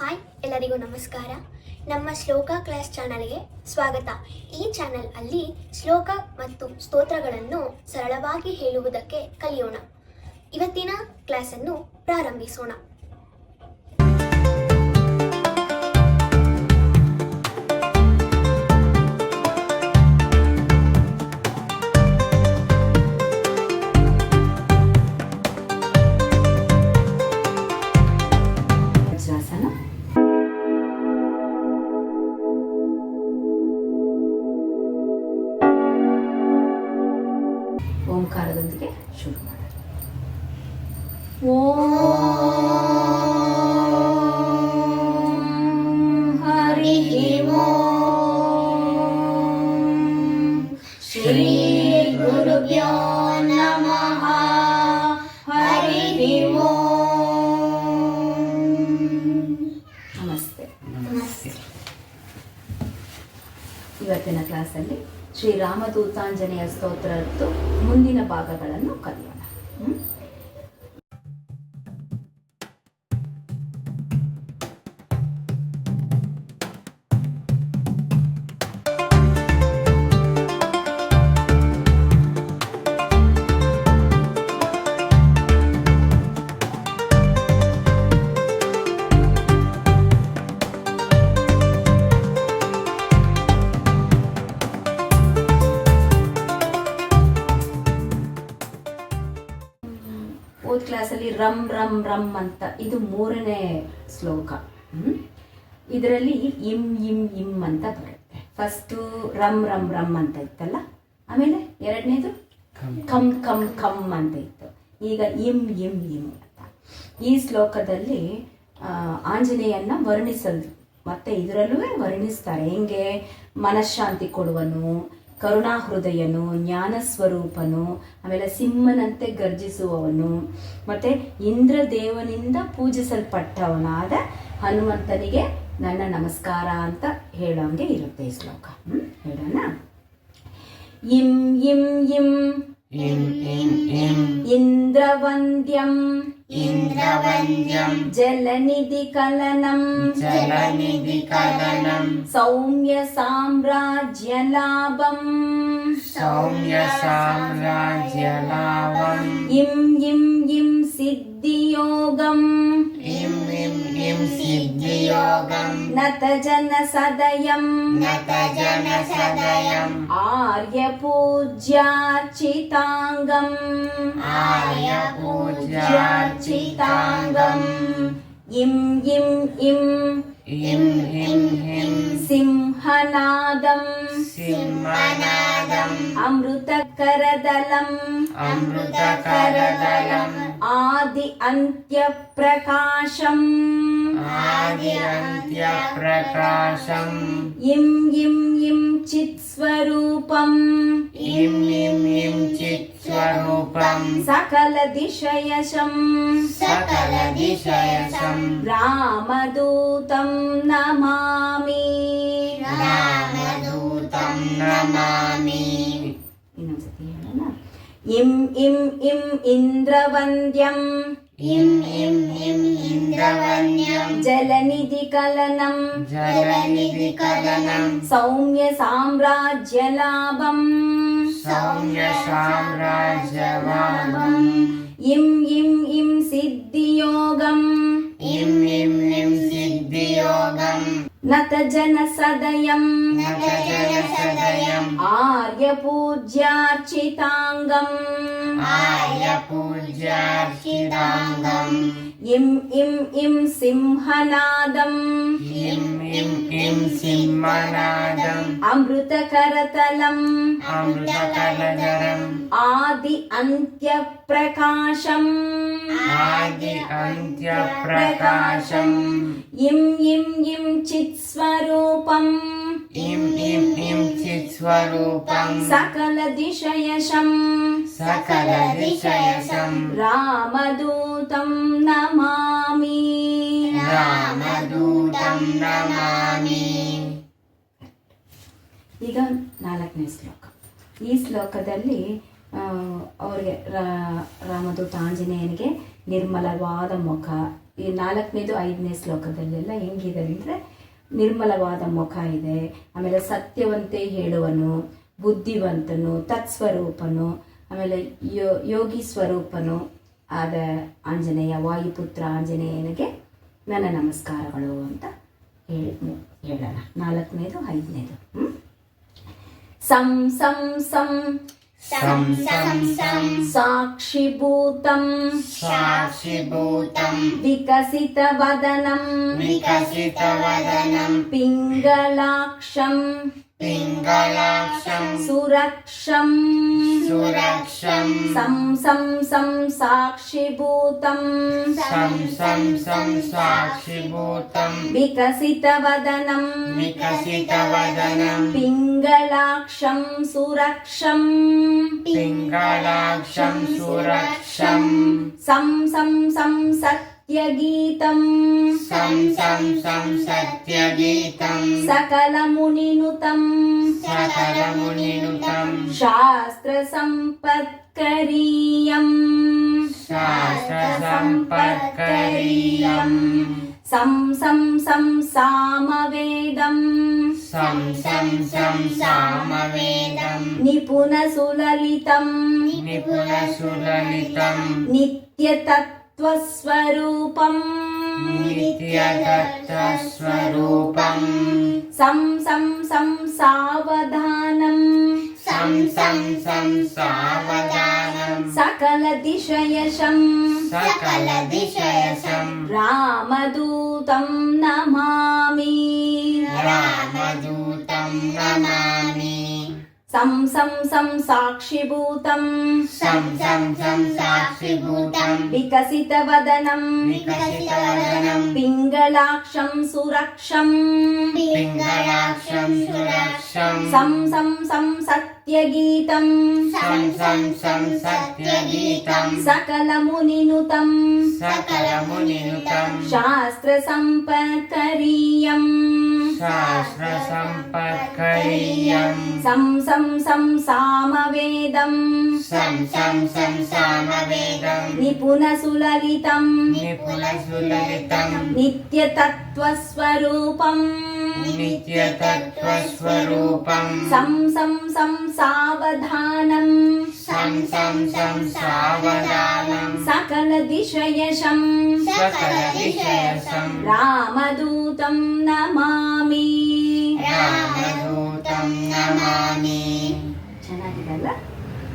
Hi, ಎಲ್ಲರಿಗೂ ನಮಸ್ಕಾರ. ನಮ್ಮ ಶ್ಲೋಕ ಕ್ಲಾಸ್ ಚಾನಲ್ಗೆ ಸ್ವಾಗತ. ಈ ಚಾನಲ್ ಅಲ್ಲಿ ಶ್ಲೋಕ ಮತ್ತು ಸ್ತೋತ್ರಗಳನ್ನು ಸರಳವಾಗಿ ಹೇಳುವುದಕ್ಕೆ ಕಲಿಯೋಣ. ಇವತ್ತಿನ ಕ್ಲಾಸನ್ನು ಪ್ರಾರಂಭಿಸೋಣ. ಓಂಕಾರದೊಂದಿಗೆ ಶುರು ಮಾಡೋಣ. ಹರಿ ಶ್ರೀ ಗುರುಭ್ಯೋ ನಮಃ. ಹರಿ ನಮಸ್ತೆ. ಇವತ್ತಿನ ಕ್ಲಾಸಲ್ಲಿ ಶ್ರೀರಾಮದೂತಾಂಜನೇಯ ಸ್ತೋತ್ರದ್ದು ಮುಂದಿನ ಭಾಗಗಳನ್ನು ಕಲಿಯೋಣ. ಓದ್ ಕ್ಲಾಸಲ್ಲಿ ರಮ್ ರಮ್ ರಮ್ ಅಂತ ಇದು 3ನೇ ಶ್ಲೋಕ. ಇದರಲ್ಲಿ ಇಂ ಇಂ ಇಂ ಅಂತ ಬರುತ್ತೆ. ಫಸ್ಟು ರಮ್ ರಮ್ ರಮ್ ಅಂತ ಇತ್ತಲ್ಲ, ಆಮೇಲೆ ಎರಡನೇದು ಕಮ್ ಕಮ್ ಕಮ್ ಅಂತ ಇತ್ತು. ಈಗ ಇಂ ಇಂ ಇಂ ಅಂತ. ಈ ಶ್ಲೋಕದಲ್ಲಿ ಆಂಜನೇಯನ್ನ ವರ್ಣಿಸಲು ಮತ್ತೆ ಇದರಲ್ಲೂ ವರ್ಣಿಸ್ತಾರೆ. ಹೆಂಗೆ ಮನಃಶಾಂತಿ ಕೊಡುವನು, ಕರುಣಾ ಹೃದಯನು, ಜ್ಞಾನ ಸ್ವರೂಪನು, ಆಮೇಲೆ ಸಿಂಹನಂತೆ ಗರ್ಜಿಸುವವನು, ಮತ್ತೆ ಇಂದ್ರದೇವನಿಂದ ಪೂಜಿಸಲ್ಪಟ್ಟವನಾದ ಹನುಮಂತನಿಗೆ ನನ್ನ ನಮಸ್ಕಾರ ಅಂತ ಹೇಳೋಂಗೆ ಇರುತ್ತೆ ಈ ಶ್ಲೋಕ. ಹೇಳೋಣ. ಇಂ ಇಂ ಇಂ ಇಂದ್ರವಂದ್ಯಂ ಜಲನಿಧಿ ಕಲನಂ ಸೌಮ್ಯ ಸಾಮ್ರಾಜ್ಯ ಲಾಭಂ ಇಂ ಇಂ ಇಂ ಸಿದ್ಧಿಯೋಗಂ ನತ ಜನ ಸದಯಂ ಆರ್ಯ ಪೂಜ್ಯಾರ್ಚಿತಾಂಗಂ ಇಂ ಇಂ ಇಂ ಸಿಂಹನಾದಂ ಅಮೃತಕರದಲಂ ಆದಿ ಅಂತ್ಯ ಪ್ರಕಾಶಂ ಇಂ ಇಂ ಇಂ ಚಿತ್ ಸ್ವರೂಪಂ ಸಕಲ ದಿಶಯಶಂ ರಾಮದೂತಂ ನಮಾಮಿ. ಇನ್ನೊಂದ್ಸತಿ ಹೇಳೋಣ. ಇಂ ಇಂ ಇಂ ಇಂದ್ರವಂದ್ಯಂ ಜಲನಿಧಿ ಕಲನಂ ಸೌಮ್ಯ ಸಾಮ್ರಾಜ್ಯ ಲಾಭಂ ಇಂ ಇಂ ಇಂ ಸಿದ್ಧಿಯೋಗಂ ನತ ಜನ ಸದಯಂ ಆರ್ಯ ಪೂಜ್ಯಾರ್ಚಿತಾಂಗಂ ಇಂ ಇಂ ಇಂ ಸಿಂಹನಾದಂ ಅಮೃತಕರತಲಂ ಆದಿ ಅಂತ್ಯ ಪ್ರಕಾಶಂ ಇಂ ಇಂ ಇಂ ಚಿತ್ ಸ್ವರೂಪಂ ಸಕಲ ದಿಶಯಶಂ ರಾಮದೂತಂ ನಮಾಮಿ. ಈಗ 4ನೇ ಶ್ಲೋಕ. ಈ ಶ್ಲೋಕದಲ್ಲಿ ಅವರಿಗೆ ರಾಮದೂತ ಆಂಜನೇಯನಿಗೆ ನಿರ್ಮಲವಾದ ಮುಖ, ಈ 4ನೇದು 5ನೇ ಶ್ಲೋಕದಲ್ಲೆಲ್ಲ ಹೆಂಗಿದೆ ಅಂದರೆ ನಿರ್ಮಲವಾದ ಮುಖ ಇದೆ, ಆಮೇಲೆ ಸತ್ಯವಂತೆ ಹೇಳುವನು, ಬುದ್ಧಿವಂತನು, ತತ್ಸ್ವರೂಪನು, ಆಮೇಲೆ ಯೋಗಿ ಸ್ವರೂಪನು ಆದ ಆಂಜನೇಯ, ವಾಯುಪುತ್ರ ಆಂಜನೇಯನಿಗೆ ನನ್ನ ನಮಸ್ಕಾರಗಳು ಅಂತ ಹೇಳೋಣ. 4ನೇದು 5ನೇದು. ಸಂ ಸಂ ಸಂ सं सं सं ಸಾಕ್ಷಿಭೂತಂ साक्षिभूतं ವಿಕಸಿತವದನಂ विकसितवदनं ಪಿಂಗಲಾಕ್ಷಂ पिङ्गलाक्षं ಸುರಕ್ಷಂ सुरक्षं ಸಂ ಸಂ ಸಂ ಸಾಕ್ಷಿಭೂತಂ सं सं सं साक्षिभूतं ವಿಕಸಿತವದನಂ विकसितवदनं ಪಿಂಗಲಾಕ್ಷಂ ಸುರಕ್ಷಂ पिङ्गलाक्षं सुरक्षं ಸಂ ಸಂ ಸಂ ಸತ್ಯಗೀತಂ सं सं सं सत्यगीतं ಸಕಲಮುನಿನುತಂ सकलमुनिनुतं ಶಾಸ್ತ್ರಸಂಪತ್ಕರೀಯಂ शास्त्रसम्पत्करीयं ಸಂ ಸಂ ಸಂ ಸಾಮವೇದಂ सं सं सं सामवेदं ನಿಪುಣಸುಲಲಿತಂ निपुणसुललितं ನಿತ್ಯತತ್ವಸ್ವರೂಪಂ नित्यदत्तस्वरूपं ಸಂ ಸಂ ಸಂ ಸಾವಧಾನಂ सं सं सं सावधानं ಸಕಲದಿಶಯಶಂ सकलदिशयसं ರಾಮದೂತಂ ನಮಾಮಿ रामदूतं नमामि ಸಂ ಸಂ ಸಂ ಸಾಕ್ಷಿಭೂತಂ सं सं सं साक्षिभूतं ವಿಕಸಿತವದನಂ विकसितवदनं ಪಿಂಗಲಾಕ್ಷಂ ಸುರಕ್ಷಂ पिङ्गलाक्षं सुरक्षं ಸಂ ಸಂ ಸಂ ಸತ್ಯಗೀತಂ सं सं सं सत्यगीतं ಸಕಲಮುನಿನುತಂ सकलमुनिनुतं ಶಾಸ್ತ್ರಸಂಪತ್ಕರೀಯಂ शास्त्रसम्पत्करीयं ಸಂ ಸಂ ಸಂ ಸಾಮವೇದಂ सं सं सं सामवेदं ನಿಪುಣಸುಲಲಿತಂ निपुणसुललितं ನಿತ್ಯತತ್ವಸ್ವರೂಪಂ नित्यतत्त्वस्वरूपं ಸಂ ಸಂ ಸಂ ಸಾವಧಾನಂ सं सं सं सावधानं ಸಕಲದಿಶಯಶಂ सकलदिशयसं ರಾಮದೂತಂ ನಮಾಮಿ. रामदूतं नमामि. ಚೆನ್ನಾಗಿದೆಲ್ಲ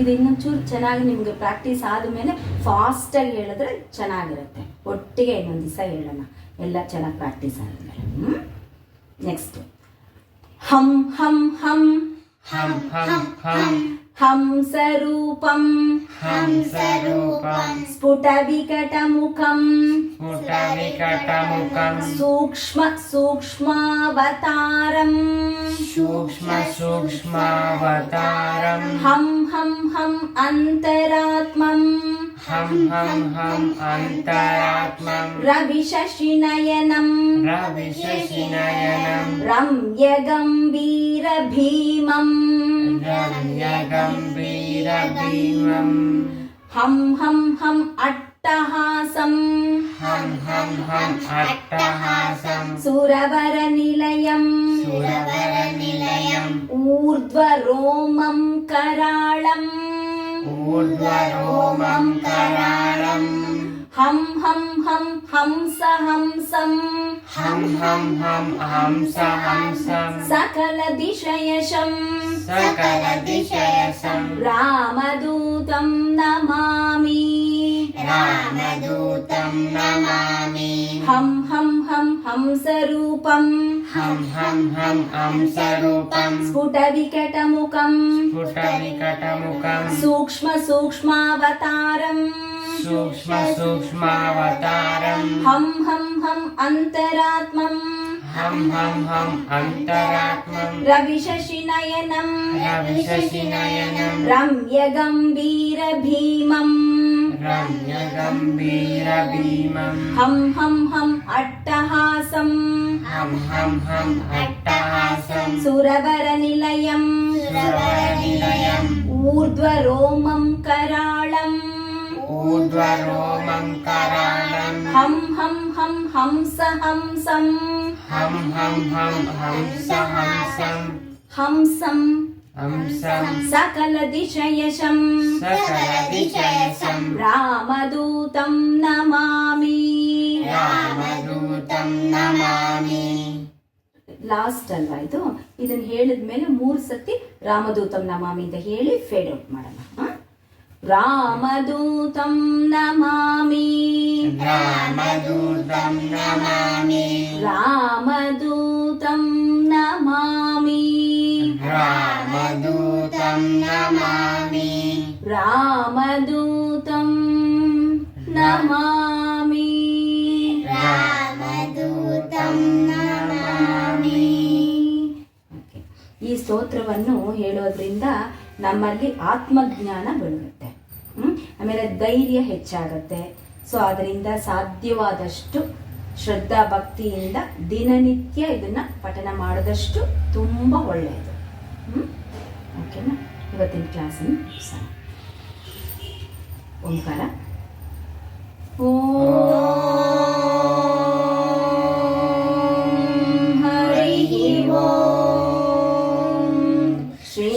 ಇದು ಇನ್ನೊಂಚೂರು ಚೆನ್ನಾಗಿ ನಿಮ್ಗೆ ಪ್ರಾಕ್ಟೀಸ್ ಆದಮೇಲೆ ಫಾಸ್ಟಾಗಿ ಹೇಳಿದ್ರೆ ಚೆನ್ನಾಗಿರುತ್ತೆ. ಒಟ್ಟಿಗೆ ಇನ್ನೊಂದು ದಿವಸ ಹೇಳೋಣ ಎಲ್ಲ ಚೆನ್ನಾಗಿ ಪ್ರಾಕ್ಟೀಸ್ ಆದಮೇಲೆ. ನೆಕ್ಸ್ಟ್ ಹಂ ಹಂ ಹಂ हं हं हं ಹಂಸರೂಪಂ हंसरूपं ಸ್ಫುಟವಿಕಟಮುಖಂ स्फुटविकटमुखं ಸೂಕ್ಷ್ಮ ಸೂಕ್ಷ್ಮಾವತಾರಂ सूक्ष्मसूक्ष्मावतारं ಹಂ ಹಂ ಹಂ ಅಂತರಾತ್ಮಂ हं हं हं अन्तरात्मं ರವಿಶಶಿನಯನಂ रविशशिनयनं ರಮ್ಯಗಂಭೀರ ಭೀಮಂ रम्यगम्भीरभीमं ಹಂ ಹಂ ಹಂ ಅಟ್ಟಹಾಸಂ हं हं हं अट्टहासं ಸುರವರ ನಿಲಯಂ सुरवरनिलयं ಊರ್ಧ್ವರೋಮಂ ಕರಾಳಂ ऊर्ध्वरोमं कराळं ಹಂ ಹಂ ಹಂ ಹಂಸ ಹಂಸಂ हं हं हं हंस हंसं ಸಕಲ ದಿಶಯಶಂ सकलदिशयसं ರಾಮದೂತಂ ನಮಾಮಿ. रामदूतं नमामि. ಹಂ ಹಂ ಹಂ ಹಂಸರೂಪಂ हं हं हं हंसरूपं ಸ್ಫುಟವಿಕಟಮುಖಂ स्फुटविकटमुखं ಸೂಕ್ಷ್ಮ ಸೂಕ್ಷ್ಮಾವತಾರಂ सूक्ष्मसूक्ष्मावतारं ಹಂ ಹಂ ಹಂ ಅಂತರಾತ್ಮಂ हं हं हं अन्तरात्मं ರವಿಶಶಿನಯನಂ रविशशिनयनं ರಮ್ಯಗಂಭೀರ ಭೀಮಂ रम्यगम्भीरभीमं ಹಂ ಹಂ ಹಂ ಅಟ್ಟಹಾಸಂ हं हं हं अट्टहासं ಸುರವರ ನಿಲಯಂ सुरवरनिलयं ಹಂಸ ಹಂಸಂ ಹಂ ಹಂ ಹಂ ಹಂಸ ಹಂಸಂ ಹಂಸಂ ಹಂಸಂ ಸಕಲ ದಿಶಯಶಂ ಸಕಲ ದಿಶಯಸಂ ರಾಮದೂತಂ ನಮಾಮಿ. ರಾಮದೂತಂ ನಮಾಮಿ. ಲಾಸ್ಟ್ ಅಲ್ವಾ ಇದು? ಇದನ್ನ ಹೇಳಿದ್ಮೇಲೆ 3 ಸತಿ ರಾಮದೂತಂ ನಮಾಮಿ ಅಂತ ಹೇಳಿ ಫೇಡ್ ಔಟ್ ಮಾಡೋಣ. ರಾಮದೂತಂ ನಮಾಮಿ. ರಾಮದೂತಂ ನಮಾಮಿ. ರಾಮದೂತಂ ನಮಾಮಿ. ರಾಮದೂತಂ ನಮಾಮಿ. ರಾಮದೂತಂ ನಮಾಮಿ. ರಾಮದೂತಂ ನಮಾಮಿ. ಈ ಸ್ತೋತ್ರವನ್ನು ಹೇಳೋದ್ರಿಂದ ನಮ್ಮಲ್ಲಿ ಆತ್ಮಜ್ಞಾನ ಬೆಳೆಯುತ್ತೆ. ಆಮೇಲೆ ಧೈರ್ಯ ಹೆಚ್ಚಾಗತ್ತೆ. ಸೊ ಅದರಿಂದ ಸಾಧ್ಯವಾದಷ್ಟು ಶ್ರದ್ಧಾ ಭಕ್ತಿಯಿಂದ ದಿನನಿತ್ಯ ಇದನ್ನ ಪಠನ ಮಾಡಿದಷ್ಟು ತುಂಬ ಒಳ್ಳೆಯದು. ಓಕೆನಾ? ಇವತ್ತಿನ ಕ್ಲಾಸನ್ನು ಮುಗಿಸೋಣ. ಓಂಕಾರ. ಹರಿ ಓಂ ಶ್ರೀ